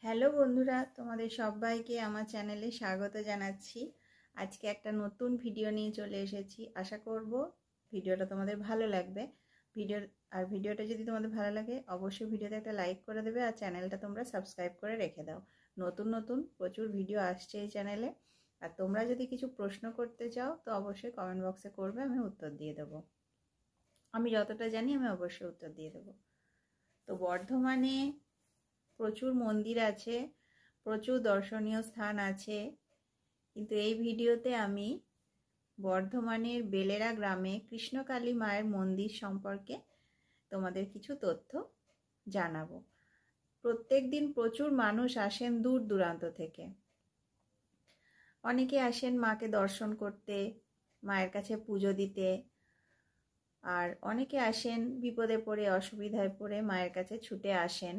Hello বন্ধুরা, তোমাদের সবাইকে আমার চ্যানেলে স্বাগত জানাচ্ছি। আজকে একটা নতুন ভিডিও নিয়ে চলে এসেছি। আশা করব ভিডিওটা তোমাদের ভালো লাগবে। ভিডিওটা যদি তোমাদের ভালো লাগে অবশ্যই ভিডিওতে একটা লাইক করে দেবে আর চ্যানেলটা তোমরা সাবস্ক্রাইব করে রেখে দাও। নতুন নতুন প্রচুর ভিডিও আসছে এই চ্যানেলে। আর তোমরা যদি কিছু প্রশ্ন করতে চাও তো অবশ্যই কমেন্ট বক্সে করবে, আমি উত্তর দিয়ে দেবো। আমি যতটা জানি আমি অবশ্যই উত্তর দিয়ে দেবো। তো বর্ধমানে প্রচুর মন্দির আছে, প্রচুর দর্শনীয় স্থান আছে, কিন্তু এই ভিডিওতে আমি বর্ধমানের বেলেরা গ্রামে কৃষ্ণকালী মায়ের মন্দির সম্পর্কে তোমাদের কিছু তথ্য জানাবো। প্রত্যেক দিন প্রচুর মানুষ আসেন দূর দূরান্ত থেকে। অনেকে আসেন মাকে দর্শন করতে, মায়ের কাছে পুজো দিতে, আর অনেকে আসেন বিপদে পড়ে, অসুবিধায় পড়ে মায়ের কাছে ছুটে আসেন।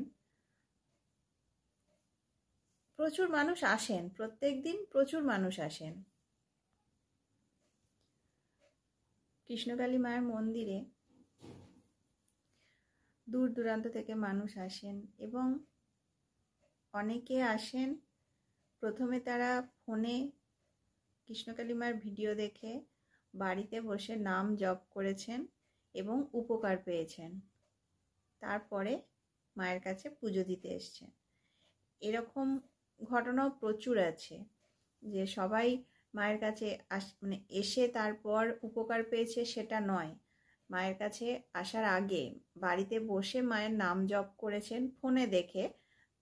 প্রচুর মানুষ আসেন, প্রত্যেক দিন প্রচুর মানুষ আসেন। কৃষ্ণকালী মায়ের মন্দিরে দূর দূরান্ত থেকে মানুষ আসেন এবং অনেকে আসেন প্রথমে তারা ফোনে কৃষ্ণকালী মায়ের ভিডিও দেখে বাড়িতে বসে নাম জপ করেছেন এবং উপকার পেয়েছেন, তারপরে মায়ের কাছে পুজো দিতে এসছেন। এরকম ঘটনাও প্রচুর আছে যে সবাই মায়ের কাছে এসে তারপর উপকার পেয়েছে সেটা নয়। মায়ের কাছে আসার আগে বাড়িতে বসে মায়ের নাম জপ করেছেন ফোনে দেখে,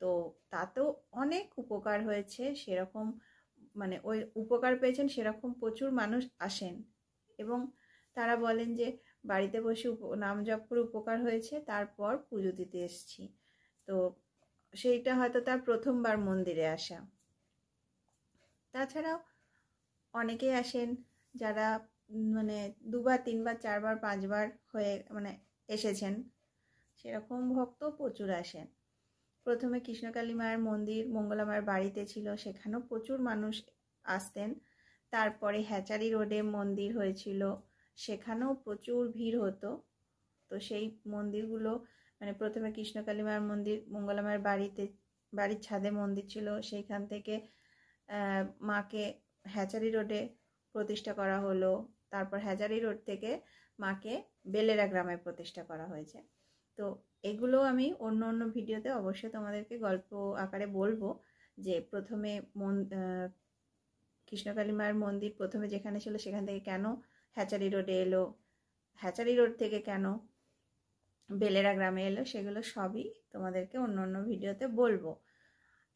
তো তাতেও অনেক উপকার হয়েছে। সেরকম ওই উপকার পেয়েছেন সেরকম প্রচুর মানুষ আসেন এবং তারা বলেন যে বাড়িতে বসে নাম জপ করে উপকার হয়েছে, তারপর পুজো দিতে এসছি। তো সেইটা হয়তো তার প্রথমবার মন্দিরে আসা। তাছাড়াও অনেকেই আসেন যারা দুবার, তিনবার, চারবার, পাঁচবার হয়ে এসেছেন, সেরকম ভক্ত প্রচুর আসেন। প্রথমে কৃষ্ণকালী মায়ের মন্দির মঙ্গলা মায়ের বাড়িতে ছিল, সেখানেও প্রচুর মানুষ আসতেন। তারপরে হ্যাচারি রোডে মন্দির হয়েছিল, সেখানেও প্রচুর ভিড় হতো। তো সেই মন্দিরগুলো প্রথমে কৃষ্ণকালী মায়ের মন্দির মঙ্গলা মায়ের বাড়ির ছাদে মন্দির ছিল, সেইখান থেকে মাকে হ্যাচারি রোডে প্রতিষ্ঠা করা হলো। তারপর হ্যাচারি রোড থেকে মাকে বেলেরা গ্রামে প্রতিষ্ঠা করা হয়েছে। তো এগুলো আমি অন্য অন্য ভিডিওতে অবশ্যই তোমাদেরকে গল্প আকারে বলবো যে প্রথমে কৃষ্ণকালী মায়ের মন্দির প্রথমে যেখানে ছিল সেখান থেকে কেন হ্যাচারি রোডে এলো, হ্যাচারি রোড থেকে কেন বেলেরা গ্রামে এলো, সেগুলো সবই তোমাদেরকে অন্য অন্য ভিডিওতে বলবো।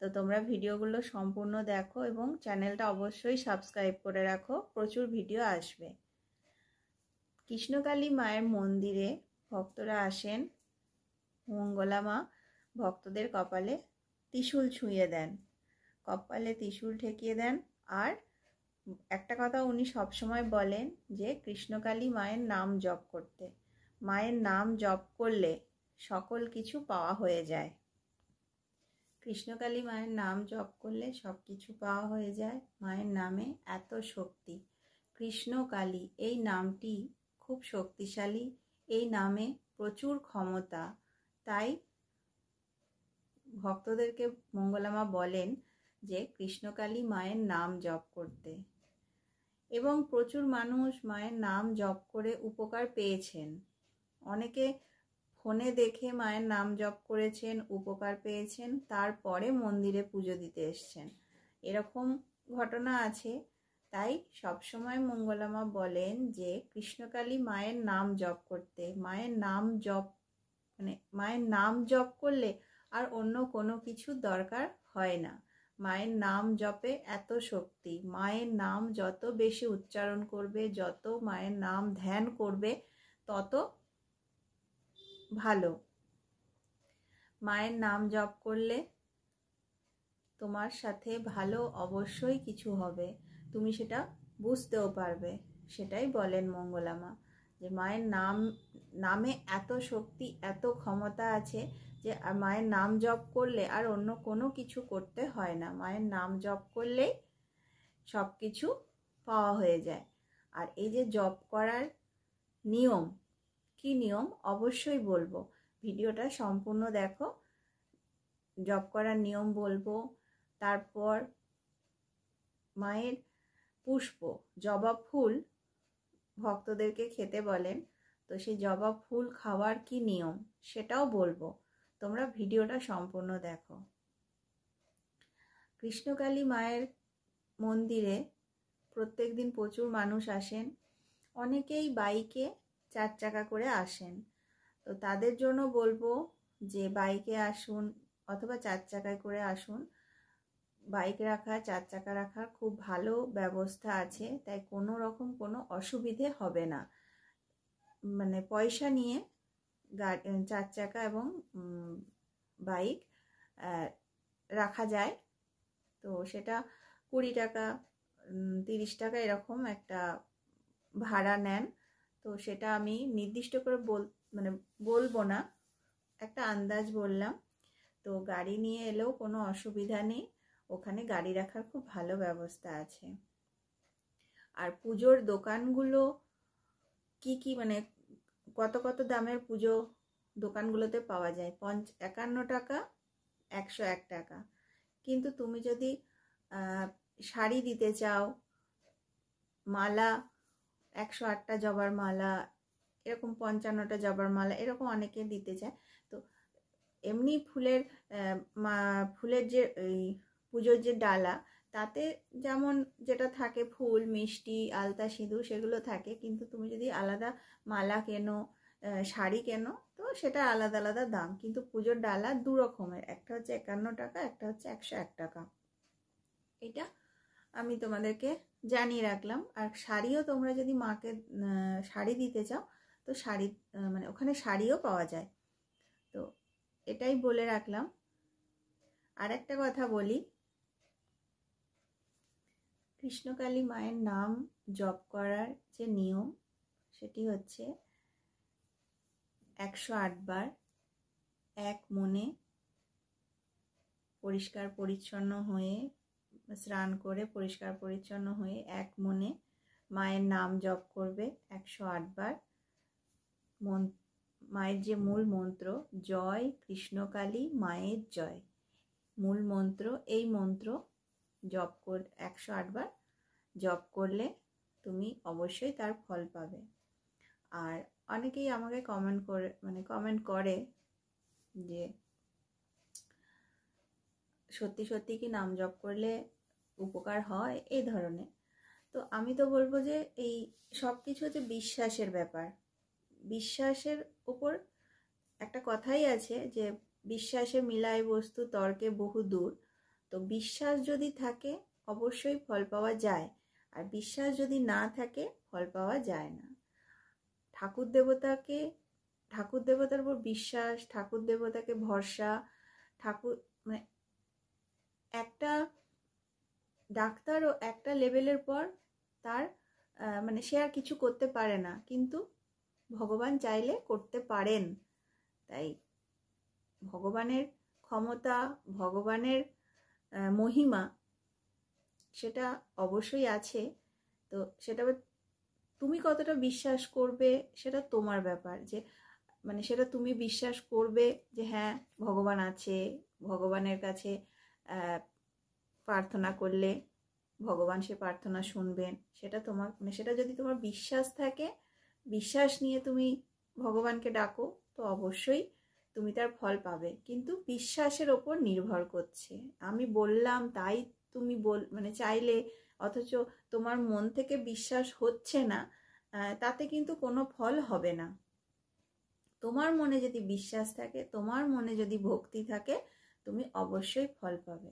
তো তোমরা ভিডিওগুলো সম্পূর্ণ দেখো এবং চ্যানেলটা অবশ্যই সাবস্ক্রাইব করে রাখো, প্রচুর ভিডিও আসবে। কৃষ্ণকালী মায়ের মন্দিরে ভক্তরা আসেন, মঙ্গলা মা ভক্তদের কপালে ত্রিশূল ছুঁয়ে দেন, কপালে ত্রিশূল ঠেকিয়ে দেন। আর একটা কথা উনি সবসময় বলেন যে কৃষ্ণকালী মায়ের নাম জপ করতে, মায়ের নাম জপ করলে সকল কিছু পাওয়া হয়ে যায়। কৃষ্ণকালী মায়ের নাম জপ করলে সব কিছু পাওয়া হয়ে যায়। মায়ের নামে এত শক্তি। কৃষ্ণকালী এই নামটি খুব শক্তিশালী, এই নামে প্রচুর ক্ষমতা। তাই ভক্তদেরকে মঙ্গলা মা বলেন যে কৃষ্ণকালী মায়ের নাম জপ করতে, এবং প্রচুর মানুষ মায়ের নাম জপ করে উপকার পেয়েছেন। অনেকে ফোনে দেখে মায়ের নাম জপ করেছেন, উপকার পেয়েছেন, তারপরে মন্দিরে পুজো দিতে এসছেন, এরকম ঘটনা আছে। তাই সবসময় মঙ্গলা মা বলেন যে কৃষ্ণকালী মায়ের নাম জপ করতে। মায়ের নাম জপ করলে আর অন্য কোনো কিছু দরকার হয় না। মায়ের নাম জপে এত শক্তি। মায়ের নাম যত বেশি উচ্চারণ করবে, যত মায়ের নাম ধ্যান করবে, তত ভালো। মায়ের নাম জপ করলে তোমার সাথে ভালো অবশ্যই কিছু হবে, তুমি সেটা বুঝতেও পারবে। সেটাই বলেন মঙ্গলা মা যে মায়ের নামে এত শক্তি, এত ক্ষমতা আছে যে মায়ের নাম জপ করলে আর অন্য কোনো কিছু করতে হয় না। মায়ের নাম জপ করলেই সব কিছু পাওয়া হয়ে যায়। আর এই যে জপ করার নিয়ম, কি নিয়ম অবশ্যই বলবো, ভিডিওটা সম্পূর্ণ দেখো। জপ করার নিয়ম বলবো। তারপর মায়ের পুষ্প, জবা ফুল ভক্তদেরকে খেতে বলেন, তো সেই জবা ফুল খাওয়ার কি নিয়ম সেটাও বলবো। তোমরা ভিডিওটা সম্পূর্ণ দেখো। কৃষ্ণকালী মায়ের মন্দিরে প্রত্যেক দিন প্রচুর মানুষ আসেন। অনেকেই বাইকে 4 চাকা করে আসেন, তো তাদের জন্য বলবো যে বাইকে আসুন অথবা 4 চাকায় করে আসুন। বাইক রাখা, 4 চাকা রাখার খুব ভালো ব্যবস্থা আছে, তাই কোনো রকম কোনো অসুবিধে হবে না। মানে পয়সা নিয়ে 4 চাকা এবং বাইক রাখা যায়। তো সেটা 20 টাকা 30 টাকা এরকম একটা ভাড়া নেন। তো সেটা আমি নির্দিষ্ট করে বলবো না, একটা আন্দাজ বললাম। তো গাড়ি নিয়ে এলেও কোনো অসুবিধা নেই, ওখানে গাড়ি রাখার খুব ভালো ব্যবস্থা আছে। আর পুজোর দোকানগুলো কি কি মানে কত কত দামের পুজো দোকানগুলোতে পাওয়া যায়? 51 টাকা, 101 টাকা। কিন্তু তুমি যদি শাড়ি দিতে চাও, মালা 108টা জবার মালা, এরকম 55টা জবার মালা, এরকম অনেকে দিতে চায়। তো এমনি ফুলের যে পুজোর যে ডালা, তাতে যেমন যেটা থাকে ফুল, মিষ্টি, আলতা, সিঁদুর সেগুলো থাকে, কিন্তু তুমি যদি আলাদা মালা কেনো, শাড়ি কেনো, তো সেটা আলাদা আলাদা দাম। কিন্তু পুজোর ডালা 2 রকমের, একটা হচ্ছে 51 টাকা, একটা হচ্ছে 101 টাকা। এটা আমি তোমাদেরকে জানিয়ে রাখলাম। আর শাড়িও তোমরা যদি মাকে শাড়ি দিতে চাও, তো শাড়ি মানে ওখানে শাড়িও পাওয়া যায়। তো এটাই বলে রাখলাম। আর একটা কথা বলি, কৃষ্ণকালী মায়ের নাম জপ করার যে নিয়ম, সেটি হচ্ছে 108 বার এক মনে পরিষ্কার পরিচ্ছন্ন হয়ে, স্নান করে পরিষ্কার পরিচ্ছন্ন হয়ে এক মনে মায়ের নাম জপ করবে 108 বার। মায়ের যে মূল মন্ত্র, জয় কৃষ্ণকালী মায়ের জয়, মূল মন্ত্র, এই মন্ত্র জপ 108 বার জপ করলে তুমি অবশ্যই তার ফল পাবে। আর অনেকেই আমাকে কমেন্ট করে যে সত্যি সত্যি কি নাম জপ করলে উপকার হয়, এই ধরনের। তো আমি তো বলবো যে এই সব কিছু হচ্ছে বিশ্বাসের ব্যাপার। বিশ্বাসের উপর একটা কথাই আছে যে বিশ্বাসে মিলায় বস্তু তর্কে বহু দূর। তো বিশ্বাস যদি থাকে অবশ্যই ফল পাওয়া যায়, আর বিশ্বাস যদি না থাকে ফল পাওয়া যায় না। ঠাকুর দেবতার উপর বিশ্বাস, ঠাকুর দেবতাকে ভরসা, ঠাকুর মানে একটা ডাক্তারও একটা লেভেলের পর তার মানে সে আর কিছু করতে পারে না, কিন্তু ভগবান চাইলে করতে পারেন। তাই ভগবানের ক্ষমতা, ভগবানের মহিমা সেটা অবশ্যই আছে। তো সেটা তুমি কতটা বিশ্বাস করবে সেটা তোমার ব্যাপার। যে মানে সেটা তুমি বিশ্বাস করবে যে হ্যাঁ ভগবান আছে, ভগবানের কাছে প্রার্থনা করলে ভগবান সে প্রার্থনা শুনবেন, সেটা তোমার মানে সেটা যদি তোমার বিশ্বাস থাকে, বিশ্বাস নিয়ে তুমি ভগবানকে ডাকো, তো অবশ্যই তুমি তার ফল পাবে। কিন্তু বিশ্বাসের ওপর নির্ভর করছে। আমি বললাম তাই তুমি মানে চাইলে, অথচ তোমার মন থেকে বিশ্বাস হচ্ছে না, তাতে কিন্তু কোনো ফল হবে না। তোমার মনে যদি বিশ্বাস থাকে, তোমার মনে যদি ভক্তি থাকে, তুমি অবশ্যই ফল পাবে।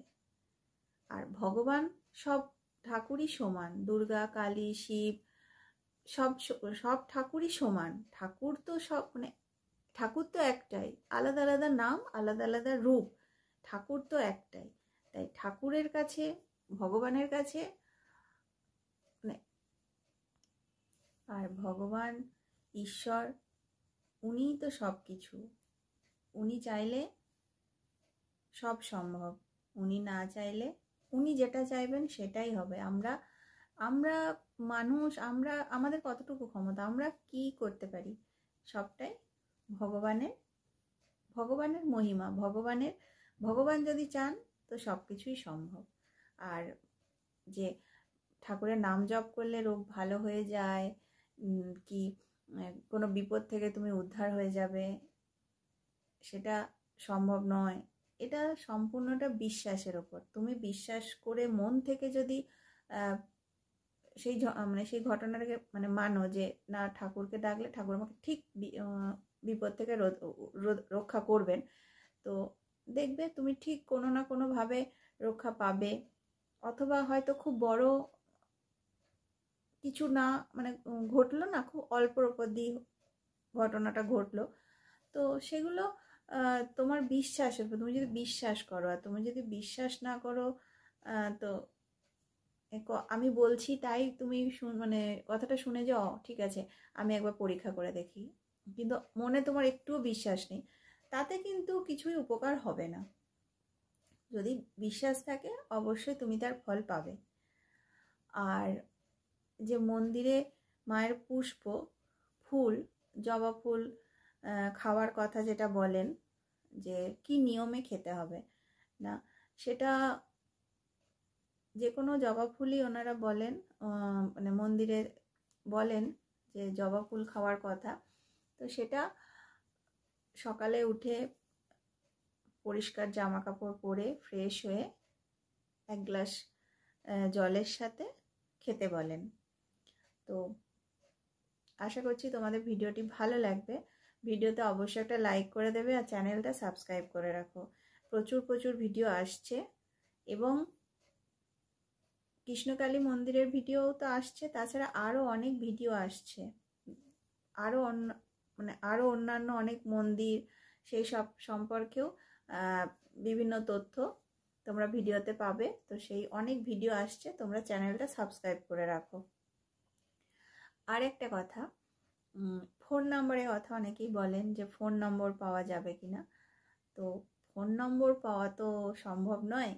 আর ভগবান সব ঠাকুরই সমান, দুর্গা, কালী, শিব, সব ঠাকুরই সমান। ঠাকুর তো সব মানে ঠাকুর তো একটাই, আলাদা আলাদা নাম, আলাদা আলাদা রূপ, ঠাকুর তো একটাই। তাই ঠাকুরের কাছে, ভগবানের কাছে মানে আর ভগবান ঈশ্বর উনিই তো সব কিছু। উনি চাইলে সব সম্ভব, উনি না চাইলে, উনি যেটা চাইবেন সেটাই হবে। আমরা মানুষ, আমাদের কতটুকু ক্ষমতা, আমরা কি করতে পারি? সবটাই ভগবানের মহিমা, ভগবানের ভগবান যদি চান তো সব কিছুই সম্ভব। আর যে ঠাকুরের নাম জপ করলে রোগ ভালো হয়ে যায়, কি কোনো বিপদ থেকে তুমি উদ্ধার হয়ে যাবে, সেটা সম্ভব নয়। এটা সম্পূর্ণটা বিশ্বাসের ওপর। তুমি বিশ্বাস করে মন থেকে যদি সেই মানে সেই ঘটনাটাকে মানে মানো যে না, ঠাকুরকে ডাকলে ঠাকুর আমাকে ঠিক বিপদ থেকে রক্ষা করবেন, তো দেখবে তুমি ঠিক কোনো না কোনোভাবে রক্ষা পাবে। অথবা হয়তো খুব বড় কিছু না মানে ঘটলো না, খুব অল্পর ওপর দিয়ে ঘটনাটা ঘটলো, তো সেগুলো তোমার বিশ্বাসের উপর। তুমি যদি বিশ্বাস করো, আর তুমি যদি বিশ্বাস না করো তো আমি বলছি তাই তুমি মানে কথাটা শুনে যে ঠিক আছে আমি একবার পরীক্ষা করে দেখি, কিন্তু মনে তোমার একটুও বিশ্বাস নেই, তাতে কিন্তু কিছুই উপকার হবে না। যদি বিশ্বাস থাকে অবশ্যই তুমি তার ফল পাবে। আর যে মন্দিরে মায়ের পুষ্প ফুল, জবা ফুল খাওয়ার কথা যেটা বলেন যে কি নিয়মে খেতে হবে না, সেটা যে কোনো জবা ফুলই ওনারা বলেন, মানে মন্দিরে বলেন যে জবা ফুল খাওয়ার কথা। তো সেটা সকালে উঠে পরিষ্কার জামা কাপড় পরে ফ্রেশ হয়ে এক গ্লাস জলের সাথে খেতে বলেন। তো আশা করছি তোমাদের ভিডিওটি ভালো লাগবে। ভিডিওতে অবশ্যই একটা লাইক করে দেবে আর চ্যানেলটা সাবস্ক্রাইব করে রাখো। প্রচুর প্রচুর ভিডিও আসছে এবং কৃষ্ণকালী মন্দিরের ভিডিও তো আসছে, তাছাড়া আরও অনেক ভিডিও আসছে, আরও আরও অন্যান্য অনেক মন্দির সেই সব সম্পর্কেও বিভিন্ন তথ্য তোমরা ভিডিওতে পাবে। তো সেই অনেক ভিডিও আসছে, তোমরা চ্যানেলটা সাবস্ক্রাইব করে রাখো। আর একটা কথা, ফোন নম্বরের কথা অনেকেই বলেন যে ফোন নম্বর পাওয়া যাবে কিনা। তো ফোন নম্বর পাওয়া তো সম্ভব নয়,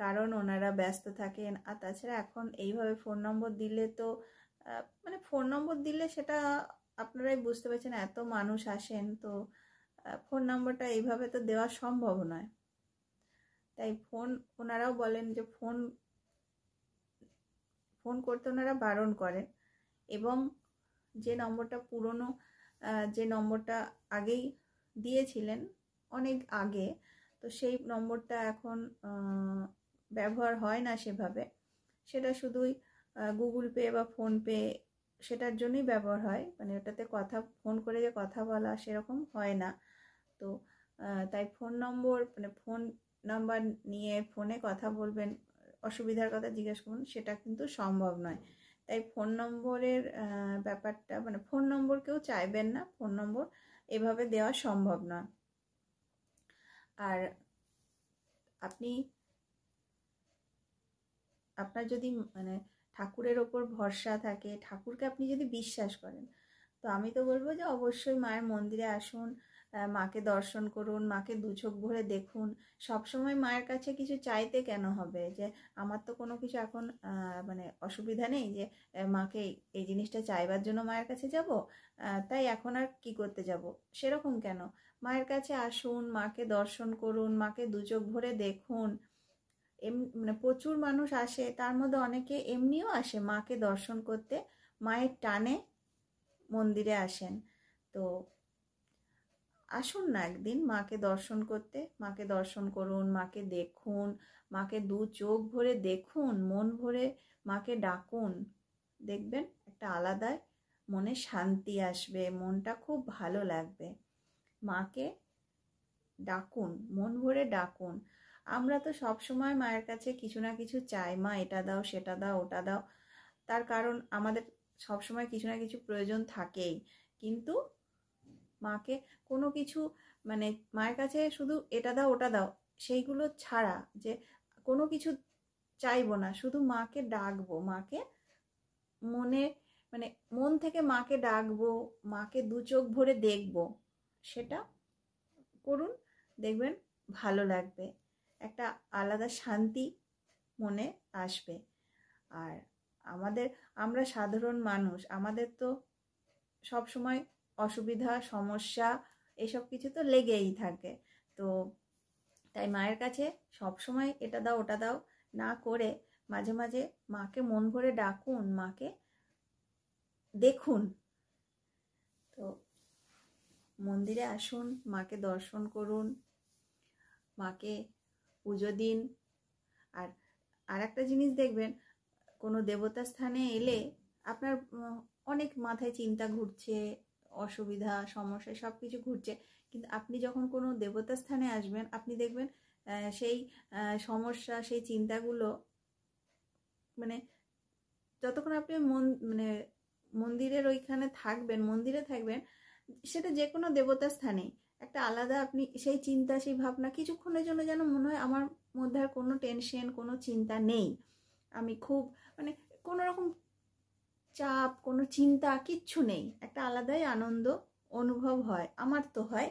কারণ ওনারা ব্যস্ত থাকেন। আর তাছাড়া এখন এইভাবে ফোন নম্বর দিলে তো মানে ফোন নম্বর দিলে সেটা আপনারাই বুঝতে পারছেন, এত মানুষ আসেন, তো ফোন নম্বরটা এইভাবে তো দেওয়া সম্ভব নয়। তাই ওনারাও বলেন যে ফোন করতে ওনারা বারণ করেন। এবং যে নম্বরটা পুরনো, যে নম্বরটা আগেই দিয়েছিলেন অনেক আগে, তো সেই নম্বরটা এখন ব্যবহার হয় না সেভাবে। সেটা শুধুই গুগল পে বা ফোনপে সেটার জন্যই ব্যবহার হয়, মানে ওটাতে ফোন করে যে কথা বলা সেরকম হয় না। তো তাই ফোন নাম্বার নিয়ে ফোনে কথা বলবেন, অসুবিধার কথা জিজ্ঞেস করুন, সেটা কিন্তু সম্ভব নয়। তাই ফোন নম্বরের ব্যাপারটা মানে ফোন নম্বর কেউ চাইবেন না, ফোন নম্বর এভাবে দেওয়া সম্ভব নয়। আর আপনার যদি মানে ঠাকুরের ওপর ভরসা থাকে, ঠাকুরকে আপনি যদি বিশ্বাস করেন, তো আমি তো বলবো যে অবশ্যই মায়ের মন্দিরে আসুন, মাকে দর্শন করুন, মাকে দু চোখ ভরে দেখুন। সবসময় মায়ের কাছে কিছু চাইতে কেন হবে, যে আমার তো কোনো কিছু এখন মানে অসুবিধা নেই যে মাকে এই জিনিসটা চাইবার জন্য মায়ের কাছে যাব, তাই এখন আর কি করতে যাব, সেরকম কেন। মায়ের কাছে আসুন, মাকে দর্শন করুন, মাকে দু চোখ ভরে দেখুন। মানে প্রচুর মানুষ আসে, তার মধ্যে অনেকে এমনিও আসে মাকে দর্শন করতে, মায়ের টানে মন্দিরে আসেন। তো আসুন না একদিন মাকে দর্শন করতে, মাকে দর্শন করুন, মাকে দেখুন, মাকে দু চোখ ভরে দেখুন, মন ভরে মাকে ডাকুন। দেখবেন একটা আলাদাই মনে শান্তি আসবে, মনটা খুব ভালো লাগবে। মাকে ডাকুন, মন ভরে ডাকুন। আমরা তো সব সময় মায়ের কাছে কিছু না কিছু চাই, মা এটা দাও, সেটা দাও, ওটা দাও। তার কারণ আমাদের সব সময় কিছু না কিছু প্রয়োজন থাকেই, কিন্তু মাকে কোনো কিছু মানে মায়ের কাছে শুধু এটা দাও ওটা দাও সেইগুলো ছাড়া যে কোনো কিছু চাইবো না, শুধু মাকে ডাকবো, মাকে মানে মন থেকে মাকে ডাকবো, মাকে দু চোখ ভরে দেখবো, সেটা করুন, দেখবেন ভালো লাগবে, একটা আলাদা শান্তি মনে আসবে। আর আমরা সাধারণ মানুষ, আমাদের তো সব সময় অসুবিধা সমস্যা এসব কিছু তো লেগেই থাকে। তো তাই মায়ের কাছে সবসময় এটা দাও ওটা দাও না করে মাঝে মাঝে মাকে মন ভরে ডাকুন, মাকে দেখুন। তো মন্দিরে আসুন, মাকে দর্শন করুন, মাকে পুজো দিন। আর একটা জিনিস দেখবেন, কোনো দেবতা স্থানে এলে আপনার অনেক মাথায় চিন্তা ঘুরছে, অসুবিধা সমস্যা সব কিছু ঘুরছে, কিন্তু আপনি যখন কোনো দেবতা স্থানে আসবেন আপনি দেখবেন সেই সমস্যা সেই চিন্তাগুলো মানে যতক্ষণ আপনি মন্দিরের ওইখানে থাকবেন, মন্দিরে থাকবেন, সেটা যে কোনো দেবতা স্থানে একটা আলাদা আপনি সেই চিন্তা সেই ভাবনা কিছুক্ষণের জন্য যেন মনে হয় আমার মধ্যে আর কোনো টেনশন কোনো চিন্তা নেই, আমি খুব কোনো রকম চাপ কোনো চিন্তা কিচ্ছু নেই, একটা আলাদাই আনন্দ অনুভব হয়, আমার তো হয়।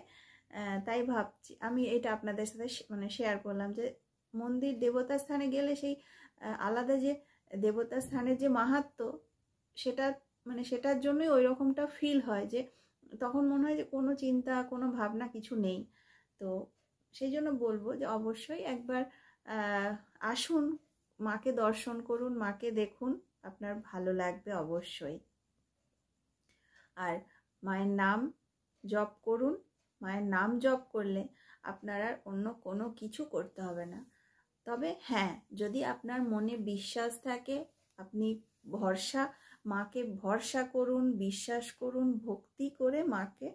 তাই ভাবছি আমি এটা আপনাদের সাথে শেয়ার করলাম যে মন্দির দেবতা স্থানে গেলে সেই আলাদা যে দেবতা স্থানের যে মাহাত্ম্য সেটা সেটার জন্যই ওই রকমটা ফিল হয়, যে তখন মনে হয় যে কোনো চিন্তা কোনো ভাবনা কিছু নেই। তো সেই জন্য বলবো যে অবশ্যই একবার আসুন, মাকে দর্শন করুন, মাকে দেখুন, আপনার ভালো লাগবে অবশ্যই। আর মায়ের নাম জপ করুন, মায়ের নাম জপ করলে আপনার আর অন্য কোনো কিছু করতে হবে না। তবে হ্যাঁ, যদি আপনার মনে বিশ্বাস থাকে, আপনি মাকে ভরসা করুন, বিশ্বাস করুন, ভক্তি করে মাকে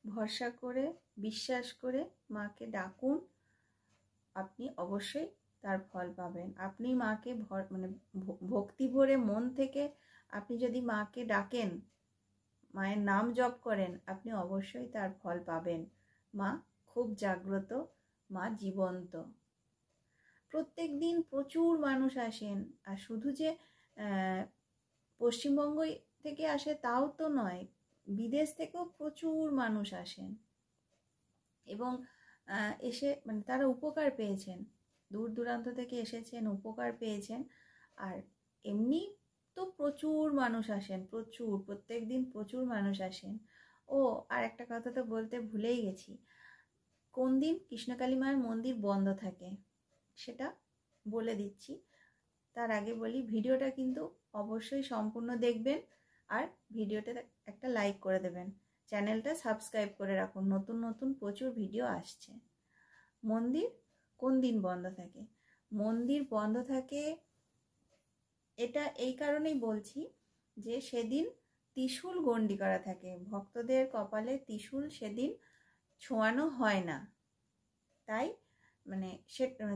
ভরসা করে বিশ্বাস করে মাকে ডাকুন, আপনি অবশ্যই তার ফল পাবেন। আপনি মাকে ভক্তি ভরে মন থেকে আপনি যদি মাকে ডাকেন, মায়ের নাম জপ করেন, আপনি অবশ্যই তার ফল পাবেন। মা খুব জাগ্রত, মা জীবন্ত। প্রত্যেক দিন প্রচুর মানুষ আসেন, আর শুধু যে পশ্চিমবঙ্গ থেকে আসে তাও তো নয়, বিদেশ থেকেও প্রচুর মানুষ আসেন এবং এসে তারা উপকার পেয়েছেন, দূর দূরান্ত থেকে এসেছেন, উপকার পেয়েছেন। আর এমনি তো প্রচুর মানুষ আসেন, প্রত্যেক দিন প্রচুর মানুষ আসেন। ও আর একটা কথা তো বলতে ভুলেই গেছি, কোন দিন কৃষ্ণকালী মায়ের মন্দির বন্ধ থাকে সেটা বলে দিচ্ছি। তার আগে বলি, ভিডিওটা কিন্তু অবশ্যই সম্পূর্ণ দেখবেন, আর ভিডিওতে একটা লাইক করে দেবেন, চ্যানেলটা সাবস্ক্রাইব করে রাখুন, নতুন নতুন প্রচুর ভিডিও আসছে। মন্দির কোন দিন বন্ধ থাকে? মন্দির বন্ধ থাকে এটা এই কারণেই বলছি যে সেদিন ত্রিশূল গণ্ডি করা থাকে, ভক্তদের কপালে ত্রিশূল সেদিন ছোঁয়ানো হয় না, তাই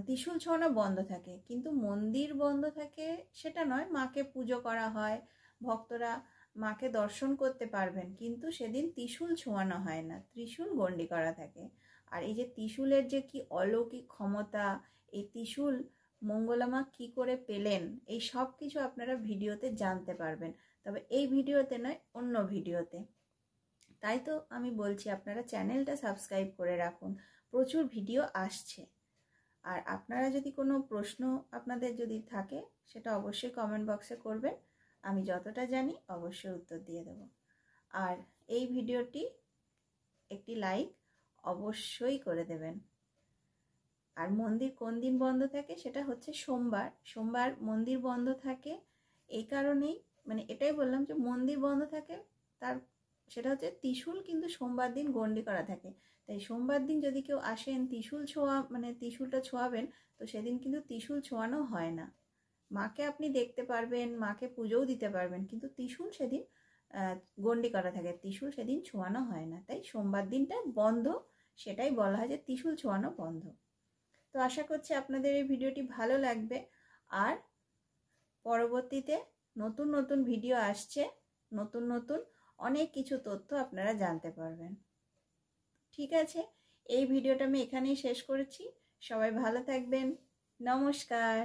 ত্রিশূল ছোঁয়ানো বন্ধ থাকে। কিন্তু মন্দির বন্ধ থাকে সেটা নয়, মাকে পুজো করা হয়, ভক্তরা মাকে দর্শন করতে পারবেন, কিন্তু সেদিন ত্রিশূল ছোঁয়ানো হয় না, ত্রিশূল গণ্ডি করা থাকে। আর এই যে ত্রিশূলের যে কি অলৌকিক ক্ষমতা, এই ত্রিশূল মঙ্গলামা কি করে পেলেন, এই সব কিছু আপনারা ভিডিওতে জানতে পারবেন, তবে এই ভিডিওতে নয়, অন্য ভিডিওতে। তাই তো আমি বলছি আপনারা চ্যানেলটা সাবস্ক্রাইব করে রাখুন, প্রচুর ভিডিও আসছে। আর আপনারা যদি কোনো প্রশ্ন আপনাদের যদি থাকে সেটা অবশ্যই কমেন্ট বক্সে করবেন, আমি যতটা জানি অবশ্যই উত্তর দিয়ে দেব। আর এই ভিডিওটি একটি লাইক অবশ্যই করে দেবেন। আর মন্দির কোন দিন বন্ধ থাকে সেটা হচ্ছে সোমবার মন্দির বন্ধ থাকে। এই কারণেই এটাই বললাম যে মন্দির বন্ধ থাকে, সেটা হচ্ছে ত্রিশূল কিন্তু সোমবার দিন গণ্ডি করা থাকে। তাই সোমবার দিন যদি কেউ আসেন ত্রিশূল ত্রিশূলটা ছোঁয়াবেন, তো সেদিন কিন্তু ত্রিশূল ছোঁয়ানো হয় না। মাকে আপনি দেখতে পারবেন, মাকে পুজোও দিতে পারবেন, কিন্তু ত্রিশূল সেদিন গণ্ডি করা থাকে, ত্রিশূল সেদিন ছোঁয়ানো হয় না। তাই সোমবার দিনটা বন্ধ, সেটাই বলা হয় যে ত্রিশূল ছোঁয়ানো বন্ধ। তো আশা করছি আপনাদের এই ভিডিওটি ভালো লাগবে, আর পরবর্তীতে নতুন নতুন ভিডিও আসছে, নতুন নতুন অনেক কিছু তথ্য আপনারা জানতে পারবেন। ঠিক আছে, এই ভিডিওটা আমি এখানেই শেষ করেছি। সবাই ভালো থাকবেন, নমস্কার।